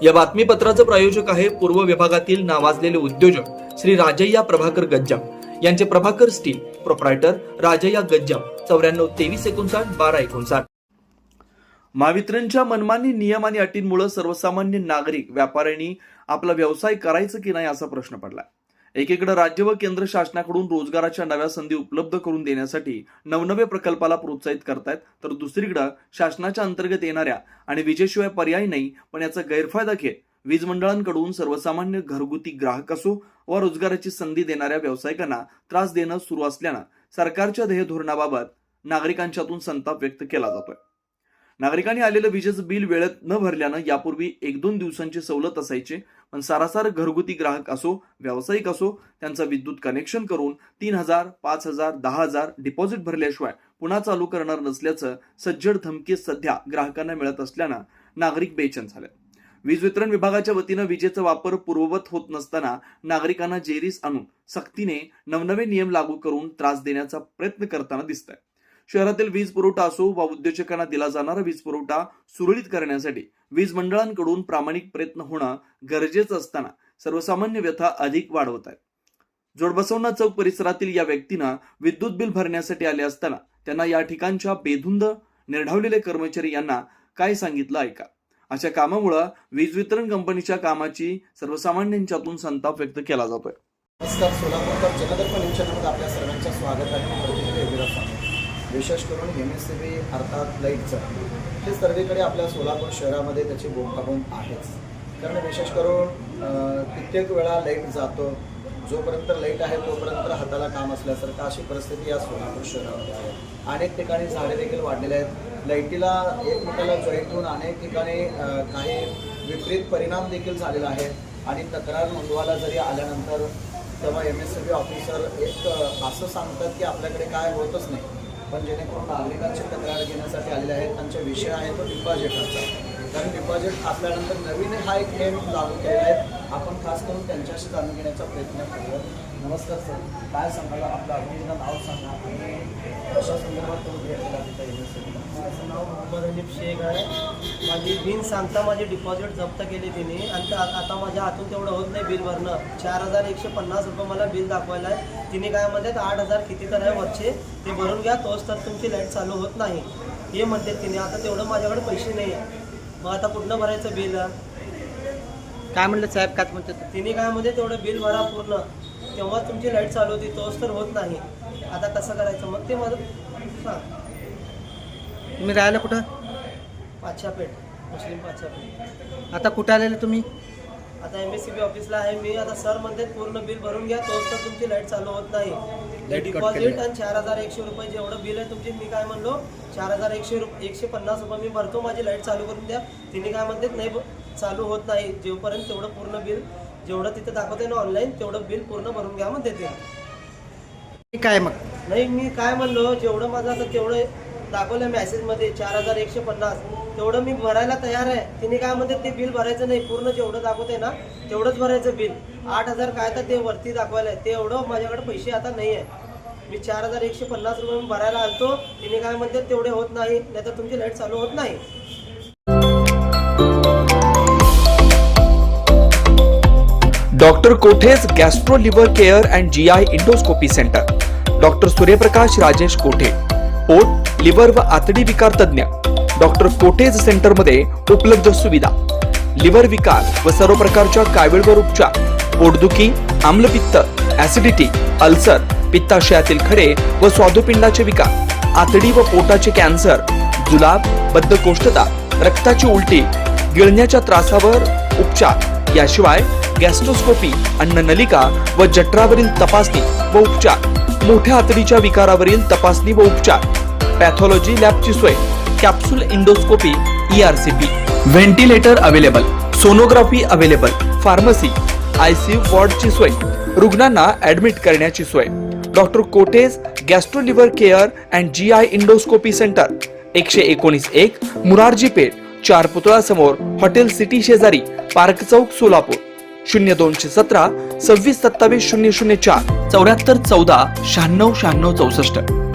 या बातमीपत्राचे प्रायोजक आहे पूर्व विभागातील नावाजलेले उद्योजक श्री राजय्या प्रभाकर गज्जाम यांचे प्रभाकर स्टील, प्रोप्रायटर राजय्या गज्जाम, 94 59 12 59. महावितरणच्या मनमानी नियम आणि अटींमुळे सर्वसामान्य नागरिक व्यापाऱ्यांनी आपला व्यवसाय करायचा की नाही असा प्रश्न पडलाय. एकीकडे राज्य व केंद्र शासनाकडून रोजगाराच्या नव्या संधी उपलब्ध करून देण्यासाठी नवनवे प्रकल्पाला प्रोत्साहित करतायत, तर दुसरीकडे शासनाच्या अंतर्गत येणाऱ्या आणि विजेशिवाय पर्याय नाही पण याचा गैरफायदा घेत वीज मंडळांकडून सर्वसामान्य घरगुती ग्राहक असो व रोजगाराची संधी देणाऱ्या व्यावसायिकांना त्रास देणं सुरू असल्यानं सरकारच्या ध्येय धोरणाबाबत नागरिकांच्यातून संताप व्यक्त केला जातोय. नागरिकांनी आलेलं विजेचं बिल वेळेत न भरल्यानं यापूर्वी 1-2 दिवसांची सवलत असायची, पण सारासार घरगुती ग्राहक असो व्यावसायिक असो त्यांचं विद्युत कनेक्शन करून 3,000, 5,000, 10,000 डिपॉझिट भरल्याशिवाय पुन्हा चालू करणार नसल्याचं सज्जड धमकी सध्या ग्राहकांना मिळत असल्यानं नागरिक बेचैन झाले. वीज वितरण विभागाच्या वतीनं विजेचा वापर पूर्ववत होत नसताना नागरिकांना जेरीस आणून सक्तीने नवनवे नियम लागू करून त्रास देण्याचा प्रयत्न करताना दिसत आहे. शहरातील वीज पुरवठा असो वा उद्योजकांना दिला जाणारा वीज पुरवठा सुरळीत करण्यासाठी वीज मंडळांकडून प्रामाणिक प्रयत्न होणं गरजेचं असताना सर्वसामान्य व्यथा अधिक वाढवत आहेत. जोडबसवना चौक परिसरातील या व्यक्तींना विद्युत बिल भरण्यासाठी आले असताना त्यांना या ठिकाणच्या बेधुंद निर्ढावलेले कर्मचारी यांना काय सांगितलं ऐका. अशा कामामुळे वीज वितरण कंपनीच्या कामाची सर्वसामान्यांच्यातून संताप व्यक्त केला जातोय. नमस्कार, सोलापूरकर जनदर्पण न्यूज चॅनलमध्ये आपल्या सर्वांचं स्वागत आहे. विशेष करून MSCB अर्थात लाईटचं हे सर्वेकडे आपल्या सोलापूर शहरामध्ये त्याची बोंबाबोंब आहेच. कारण विशेष करून कित्येक वेळा लाईट जातो, जोपर्यंत लाईट आहे तोपर्यंत हाताला काम असल्यासारखं अशी परिस्थिती या सोलापूर शहरामध्ये आहे. अनेक ठिकाणी झाडे देखील वाढलेले आहेत. लाईटीला एकमेकाला जॉईंट होऊन अनेक ठिकाणी काही विपरीत परिणाम देखील झालेला आहे. आणि तक्रार नोंदवायला जरी आल्यानंतर तेव्हा MSCB ऑफिसर एक असं सांगतात की आपल्याकडे काय होतच नाही, पण जेणेकरून नागरिकांची तक्रार घेण्यासाठी आलेले आहेत त्यांचा विषय आहे तो डिपॉझिटचा. कारण डिपॉझिट असल्यानंतर नवीन हा एक नियम लागू केलेला आहे. आपण खास करून त्यांच्याशी जाणून घेण्याचा प्रयत्न करूया. नमस्कार सर, काय सांगायला आपलं अजून नाव सांगा आणि कशा संदर्भात तुम्ही भेट दिला तिथं MSCB? माझं नाव मोहम्मद अलीफ शेख आहे. माझी बिन सांगता माझी डिपॉझिट जप्त केली तिने आणि आता माझ्या हातून तेवढं होत नाही बिल भरणं. 4,150 रुपये मला बिल दाखवायला आहे. तिने काय म्हणतात 8,000 किती तर आहे वरचे ते भरून घ्या, तोच तर तुमची लाईट चालू होत नाही हे म्हणते तिने. आता तेवढं माझ्याकडे पैसे नाही आहे, मग आता कुठनं भरायचं बिल? काय म्हणलं साहेब? काय म्हणतात तिने काय म्हणते तेवढं बिल भरा पूर्ण, तेव्हा तुमची लाईट चालू होती, तोच तर होत नाही. आता कसं करायचं? मग ते माझं सांग. तुम्ही राहायला कुठं? पाचापेठ, मुस्लिम पाचापेठ. आता कुठं आलेले तुम्ही? आता MSCB ऑफिसला आहे मी. आता सर म्हणते पूर्ण बिल भरून घ्या, तोच तर तुमची लाईट चालू होत नाही. डिपॉझिट आणि 4,100 रुपये जेवढं बिल आहे तुमची, मी काय म्हणलो 4,150 रुपये मी भरतो, माझी लाईट चालू करून द्या. तिने काय म्हणते नाही चालू होत नाही, जेवपर्यंत तेवढं पूर्ण बिल जेवढं तिथे दाखवते ना ऑनलाईन तेवढं बिल पूर्ण भरून घ्या म्हणते ते. काय मग? नाही मी काय म्हणलो जेवढं माझं आता तेवढं दाखवलं मॅसेजमध्ये 4,150 तेवढं मी भरायला तयार आहे. तिने काय म्हणते ते बिल भरायचं नाही, पूर्ण जेवढं दाखवते ना तेवढंच भरायचं बिल. 8,000 काय तर ते वरती दाखवायला आहे, ते एवढं माझ्याकडे पैसे आता नाही आहे. मी 4,150 रुपये भरायला आलतो, तिने काय म्हणते तेवढे होत नाही, नाहीतर तुमची लाईट चालू होत नाही. Doctor कोठेज gastro liver care and GI endoscopy centre. Doctor Suryaprakash Rajesh कोठे, पोट, लिव्हर व आतडी विकार तज्ञ. डॉक्टर कोठेज सेंटर मध्ये उपलब्ध सुविधा: लिव्हर विकार व सर्व प्रकारच्या कावीळवर उपचार, पोटदुखी, आम्लपित्त, ऍसिडिटी, अल्सर, पित्ताशयातील खडे व स्वादुपिंडाचे विकार, आतडी व पोटाचे कॅन्सर, जुलाब, बद्धकोष्ठता, रक्ताची उलटी, गिळण्याच्या त्रासावर उपचार. याशिवाय गॅस्ट्रोस्कोपी, अन्ननलिका व जठरावरील तपासणी व उपचार, मोठ्या आतडीच्या विकारावरील तपासणी व उपचार, पॅथॉलॉजी लॅबची सोय, capsule endoscopy, ERCP, ventilator available, sonography available, pharmacy, ICU वॉर्डची सोय, रुग्णांना ऍडमिट करण्याची सोय. Doctor कोठेज gastro liver care and GI endoscopy centre, 119-1 Murarji Peth, 4 पुतळा समोर, हॉटेल सिटी शेजारी, पार्क चौक, सोलापूर. 0217 26 27 004 74 14 96 96 64.